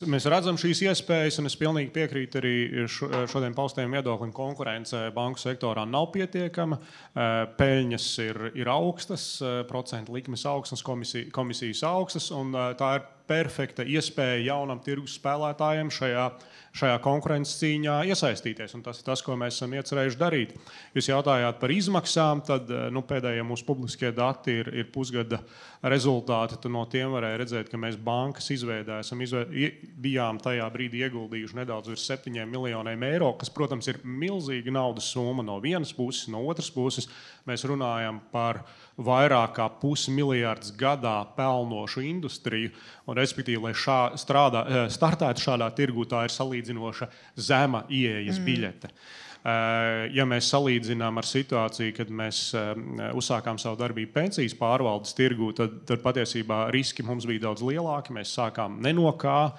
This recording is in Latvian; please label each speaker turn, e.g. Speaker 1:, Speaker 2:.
Speaker 1: Mēs redzam šīs iespējas, un es pilnīgi piekrītu arī šodien paustajam viedoklim. Konkurence banku sektorā nav pietiekama, peļņas ir augstas, procentu likmes augstas, komisijas augstas, un tā ir perfekta iespēja jaunam tirgus spēlētājiem šajā konkurences cīņā iesaistīties. Un tas ir tas, ko mēs esam iecerējuši darīt. Jūs jautājāt par izmaksām, tad pēdējie mūsu publiskie dati ir pusgada rezultāti. Tu no tiem varēja redzēt, ka mēs bankas izveidē bijām tajā brīdī ieguldījuši nedaudz virs 7 miljoniem eiro, kas, protams, ir milzīga naudas summa no vienas puses, no otras puses. Mēs runājam par vairāk kā 500 miljardus gadā pelnošu industriju, un respektīvi, lai startētu šādā tirgū, tā ir salīdzinoša zema ieejas biļete. Ja mēs salīdzinām ar situāciju, kad mēs uzsākām savu darbību pensijas pārvaldes tirgū, tad patiesībā riski mums bija daudz lielāki. Mēs sākām ne no kā.